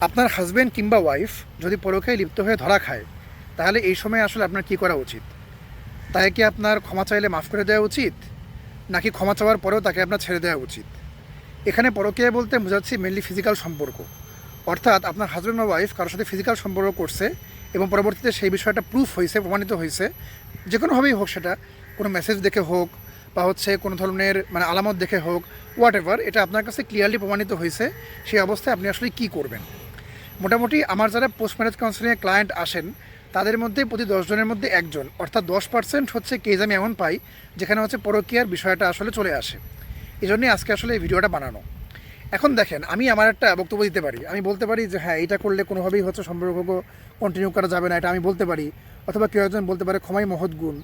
আপনার হাজব্যান্ড কিংবা ওয়াইফ যদি পরকীয়ায় লিপ্ত হয়ে ধরা খায়, তাহলে এই সময় আসলে আপনার কী করা উচিত? তাকে কি আপনার ক্ষমা চাইলে মাফ করে দেওয়া উচিত, নাকি ক্ষমা চাওয়ার পরেও তাকে আপনার ছেড়ে দেওয়া উচিত? এখানে পরকীয়া বলতে বোঝাচ্ছি মেনলি ফিজিক্যাল সম্পর্ক, অর্থাৎ আপনার হাজব্যান্ড বা ওয়াইফ কারোর সাথে ফিজিক্যাল সম্পর্ক করছে এবং পরবর্তীতে সেই বিষয়টা প্রুফ হয়েছে, প্রমাণিত হয়েছে, যে কোনোভাবেই হোক, সেটা কোনো মেসেজ দেখে হোক বা কোনো ধরনের আলামত দেখে হোক, হোয়াট এভার, এটা আপনার কাছে ক্লিয়ারলি প্রমাণিত হয়েছে। সেই অবস্থায় আপনি আসলে কী করবেন? মোটামুটি আমার যারা পোস্ট ম্যারেজ কাউন্সেলিংয়ে ক্লায়েন্ট আসেন, তাদের মধ্যে প্রতি 10 জনের মধ্যে একজন, অর্থাৎ 10% হচ্ছে কেস আমি এমন পাই যেখানে পরকীয়ার বিষয়টা আসলে চলে আসে। এই জন্যই আজকে আসলে এই ভিডিওটা বানানো। এখন দেখেন, আমি আমার একটা বক্তব্য দিতে পারি, আমি বলতে পারি যে হ্যাঁ, এটা করলে কোনোভাবেই সম্পর্ক কন্টিনিউ করা যাবে না, এটা আমি বলতে পারি। অথবা কেউ একজন বলতে পারে ক্ষমাই মহৎ গুণ।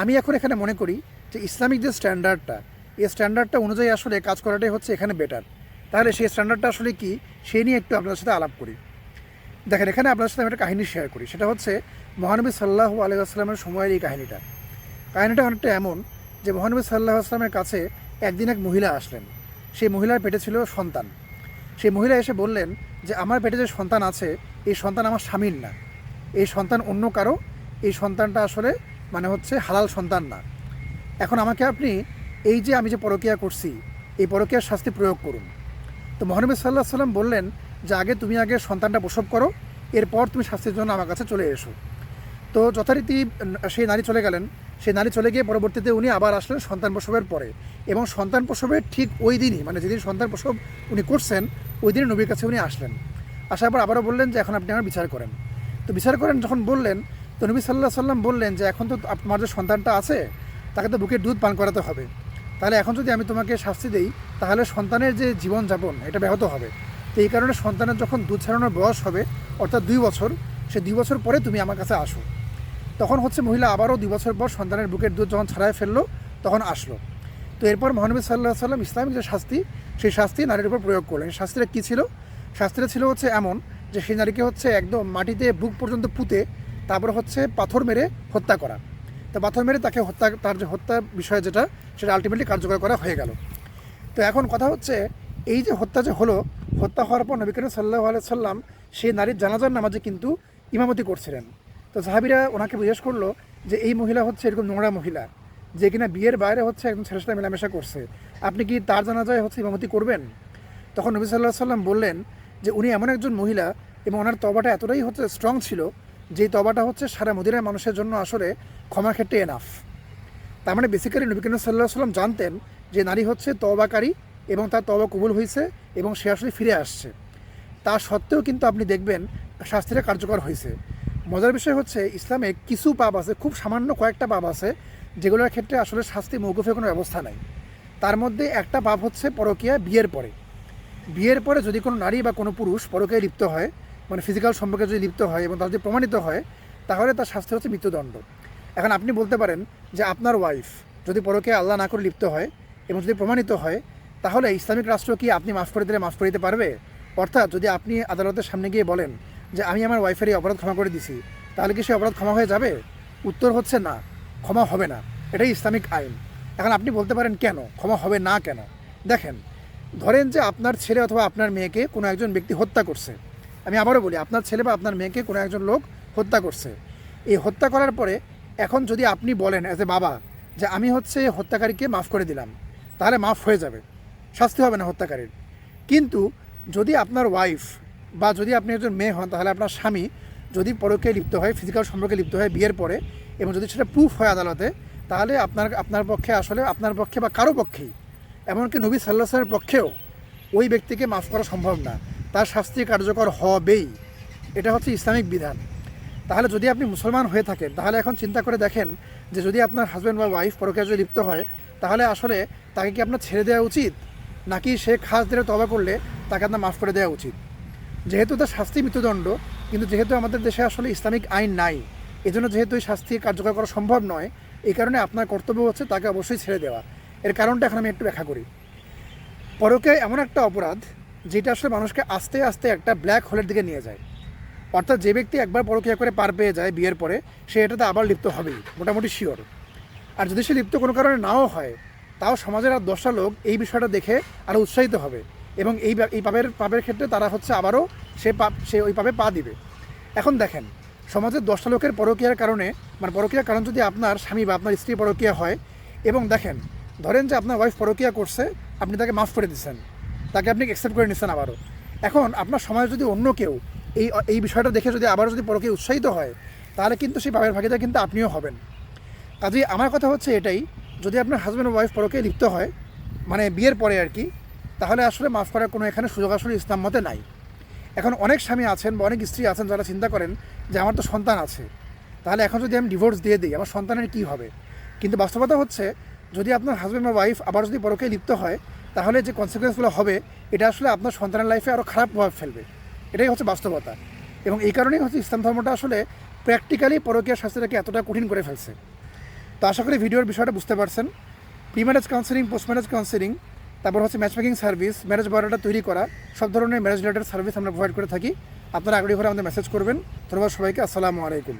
আমি এখন এখানে মনে করি যে ইসলামিক যে স্ট্যান্ডার্ডটা, এই স্ট্যান্ডার্ডটা অনুযায়ী আসলে কাজ করাটাই এখানে বেটার। তাহলে সেই স্ট্যান্ডার্ডটা আসলে কি, সেই নিয়ে একটু আপনাদের সাথে আলাপ করি। দেখেন, এখানে আপনার সাথে আমি একটা কাহিনী শেয়ার করি। সেটা মহানবী সাল্লাল্লাহু আলাইহি ওয়াসাল্লামের সময়ের এই কাহিনীটা অনেকটা এমন যে মহানবী সাল্লাল্লাহু আলাইহি ওয়াসাল্লামের কাছে একদিন এক মহিলা আসলেন। সেই মহিলার পেটে ছিল সন্তান। সেই মহিলা এসে বললেন যে আমার পেটে যে সন্তান আছে, এই সন্তান আমার স্বামীর না, এই সন্তান অন্য কারো, এই সন্তানটা আসলে হালাল সন্তান না। এখন আমাকে আপনি এই যে আমি যে পরকীয়া করছি, এই পরকীয়ার শাস্তি প্রয়োগ করুন। তো মহানবী সাল্লাল্লাহু আলাইহি ওয়াসাল্লাম বললেন যে তুমি আগে সন্তানটা প্রসব করো, এরপর তুমি শাস্তির জন্য আমার কাছে চলে এসো। তো যথারীতি সেই নারী চলে গেলেন। সেই নারী চলে গিয়ে পরবর্তীতে উনি আবার আসলেন সন্তান প্রসবের পরে, এবং সন্তান প্রসবের ঠিক ওই দিনই, যেদিন সন্তান প্রসব উনি করছেন, ওই দিনে নবীর কাছে উনি আসলেন। আসার পর আবারও বললেন যে এখন আপনি আমার বিচার করেন। তো বিচার করেন যখন বললেন, তো নবী সাল্লাল্লাহু আলাইহি ওয়াসাল্লাম বললেন যে এখন তো তোমার যে সন্তানটা আছে, তাকে তো বুকের দুধ পান করাতে হবে। তাহলে এখন যদি আমি তোমাকে শাস্তি দেই, তাহলে সন্তানের যে জীবনযাপন, এটা ব্যাহত হবে। তো এই কারণে সন্তানের যখন দুধ ছাড়ানোর বয়স হবে, অর্থাৎ 2 বছর, সে 2 বছর পরে তুমি আমার কাছে আসো। তখন মহিলা আবারও 2 বছর পর সন্তানের বুকের দুধ যখন ছাড়ায় ফেললো, তখন আসলো। তো এরপর মহানবী সাল্লাল্লাহু আলাইহি ওয়াসাল্লাম ইসলামিক যে শাস্তি, সেই শাস্তি নারীর উপর প্রয়োগ করলেন। শাস্তিটা কী ছিল? শাস্তিটা ছিল এমন যে সেই নারীকে একদম মাটিতে বুক পর্যন্ত পুঁতে, তারপর পাথর মেরে হত্যা করা। তো পাথর মেরে তাকে তার যে হত্যা বিষয় যেটা, সেটা আলটিমেটলি কার্যকর করা হয়ে গেল। তো এখন কথা এই যে হত্যা যে হলো, হত্যা হওয়ার পর নবী করিম সাল্লাল্লাহু আলাইহি ওয়াসাল্লাম সেই নারীর জানাজার নামাজে কিন্তু ইমামতি করছিলেন। তো সাহাবীরা ওনাকে জিজ্ঞেস করলো যে এই মহিলা এরকম নোংরা মহিলা, যে কিনা বিয়ের বাইরে একজন ছেলের সাথে মেলামেশা করছে, আপনি কি তার জানাজায় ইমামতি করবেন? তখন নবী সাল্লাল্লাহু আলাইহি ওয়াসাল্লাম বললেন যে উনি এমন একজন মহিলা, এবং ওনার তওবাটা এতটাই স্ট্রং ছিল, যেই তওবাটা সারা মদিনার মানুষের জন্য আসলে ক্ষমা ক্ষেত্রে এনাফ। তার বেসিক্যালি নবী করিম সাল্লাল্লাহু আলাইহি ওয়াসাল্লাম জানতেন যে নারী তওবাকারী, এবং তার তওবা কবুল হয়েছে, এবং সে আসলে ফিরে আসছে। তা সত্ত্বেও কিন্তু আপনি দেখবেন শাস্তিটা কার্যকর হয়েছে। মজার বিষয় ইসলামে কিছু পাপ আছে, খুব সামান্য কয়েকটা পাপ আছে, যেগুলোর ক্ষেত্রে আসলে শাস্তি মওকুফের কোনো ব্যবস্থা নাই। তার মধ্যে একটা পাপ পরকীয়া বিয়ের পরে। বিয়ের পরে যদি কোনো নারী বা কোনো পুরুষ পরকীয়ায় লিপ্ত হয়, ফিজিক্যাল সম্পর্কে যদি লিপ্ত হয় এবং তার যদি প্রমাণিত হয়, তাহলে তার শাস্তি মৃত্যুদণ্ড। এখন আপনি বলতে পারেন যে আপনার ওয়াইফ যদি পরকীয়ায় আল্লাহ না করে লিপ্ত হয় এবং যদি প্রমাণিত হয়, তাহলে ইসলামিক রাষ্ট্র কি আপনি মাফ করে দিলে মাফ করে দিতে পারবে? অর্থাৎ যদি আপনি আদালতের সামনে গিয়ে বলেন যে আমি আমার ওয়াইফের এই অপরাধ ক্ষমা করে দিছি, তাহলে কি সে অপরাধ ক্ষমা হয়ে যাবে? উত্তর না, ক্ষমা হবে না। এটাই ইসলামিক আইন। এখন আপনি বলতে পারেন কেন ক্ষমা হবে না? কেন? দেখেন, ধরেন যে আপনার ছেলে অথবা আপনার মেয়েকে কোনো একজন ব্যক্তি হত্যা করছে। আমি আবারও বলি, আপনার ছেলে বা আপনার মেয়েকে কোনো একজন লোক হত্যা করছে। এই হত্যা করার পরে এখন যদি আপনি বলেন অ্যাজ এ বাবা যে আমি হত্যাকারীকে মাফ করে দিলাম, তাহলে মাফ হয়ে যাবে, শাস্তি হবে না হত্যাকারীর। কিন্তু যদি আপনার ওয়াইফ বা যদি আপনি একজন মেয়ে হন, তাহলে আপনার স্বামী যদি পরকীয়ায় লিপ্ত হয়, ফিজিক্যাল সম্পর্কে লিপ্ত হয় বিয়ের পরে, এবং যদি সেটা প্রুফ হয় আদালতে, তাহলে আপনার পক্ষে আপনার পক্ষে বা কারো পক্ষেই, এমনকি নবী সাল্লাল্লাহু আলাইহি ওয়াসাল্লামের পক্ষেও ওই ব্যক্তিকে মাফ করা সম্ভব না, তার শাস্তি কার্যকর হবেই। এটা ইসলামিক বিধান। তাহলে যদি আপনি মুসলমান হয়ে থাকেন, তাহলে এখন চিন্তা করে দেখেন যে যদি আপনার হাজব্যান্ড বা ওয়াইফ পরকীয়ায় যদি লিপ্ত হয়, তাহলে আসলে তাকে কি আপনার ছেড়ে দেওয়া উচিত, নাকি সে খাস দিলে তওবা করলে তাকে আপনার মাফ করে দেওয়া উচিত? যেহেতু তার শাস্তি মৃত্যুদণ্ড, কিন্তু যেহেতু আমাদের দেশে আসলে ইসলামিক আইন নাই, এজন্য যেহেতু এই শাস্তি কার্যকর করা সম্ভব নয়, এই কারণে আপনার কর্তব্য তাকে অবশ্যই ছেড়ে দেওয়া। এর কারণটা এখন আমি একটু ব্যাখ্যা করি। পরকীয়া এমন একটা অপরাধ যেটা আসলে মানুষকে আস্তে আস্তে একটা ব্ল্যাক হোলের দিকে নিয়ে যায়। অর্থাৎ যে ব্যক্তি একবার পরকীয়া করে পার পেয়ে যায় বিয়ের পরে, সে এটাতে আবার লিপ্ত হবেই, মোটামুটি শিওর। আর যদি সে লিপ্ত কোনো কারণে নাও হয়, তাও সমাজের আর 10টা লোক এই বিষয়টা দেখে আরও উৎসাহিত হবে, এবং এই পাপের ক্ষেত্রে তারা আবারও সে ওই পাপে পা দিবে। এখন দেখেন, সমাজের 10টা লোকের পরকীয়ার কারণে, মানে পরকীয়ার কারণ যদি আপনার স্বামী বা আপনার স্ত্রী পরকীয়া হয়, এবং দেখেন ধরেন যে আপনার ওয়াইফ পরকীয়া করছে, আপনি তাকে মাফ করে দিচ্ছেন, তাকে আপনি অ্যাকসেপ্ট করে নিচ্ছেন আবারও। এখন আপনার সমাজে যদি অন্য কেউ এই বিষয়টা দেখে যদি আবারও যদি পরকীয়া উৎসাহিত হয়, তাহলে কিন্তু সেই পাপের ভাগীদার কিন্তু আপনিও হবেন। কাজেই আমার কথা হচ্ছে এটাই, যদি আপনার হাজব্যান্ড ওয়াইফ পরকীয়ায় লিপ্ত হয়, মানে বিয়ের পরে আর কি, তাহলে আসলে মাফ করার কোনো এখানে সুযোগ আসলে ইসলাম মতে নাই। এখন অনেক স্বামী আছেন বা অনেক স্ত্রী আছেন যারা চিন্তা করেন যে আমার তো সন্তান আছে, তাহলে এখন যদি আমি ডিভোর্স দিয়ে দিই আমার সন্তানের কী হবে। কিন্তু বাস্তবতা হচ্ছে, যদি আপনার হাজব্যান্ড বা ওয়াইফ আবার যদি পরকীয়ায় লিপ্ত হয়, তাহলে যে কনসিকুয়েন্সগুলো হবে এটা আসলে আপনার সন্তানের লাইফে আরও খারাপ প্রভাব ফেলবে। এটাই হচ্ছে বাস্তবতা। এবং এই কারণেই হচ্ছে ইসলাম ধর্মটা আসলে প্র্যাকটিক্যালি পরকীয়া শাস্তিটাকে এতটা কঠিন করে ফেলছে। তো আশা করি ভিডিওর বিষয়টা বুঝতে পারছেন। Pre marriage counselling, post marriage counselling, তারপর হচ্ছে match making service, marriage biodata তৈরি করা, সব ধরনের ম্যারেজ রিলেটেড সার্ভিস আমরা প্রোভাইড করে থাকি। আপনারা আগ্রহী হলে আমাদের মেসেজ করবেন। ধন্যবাদ সবাইকে। আসসালামু আলাইকুম।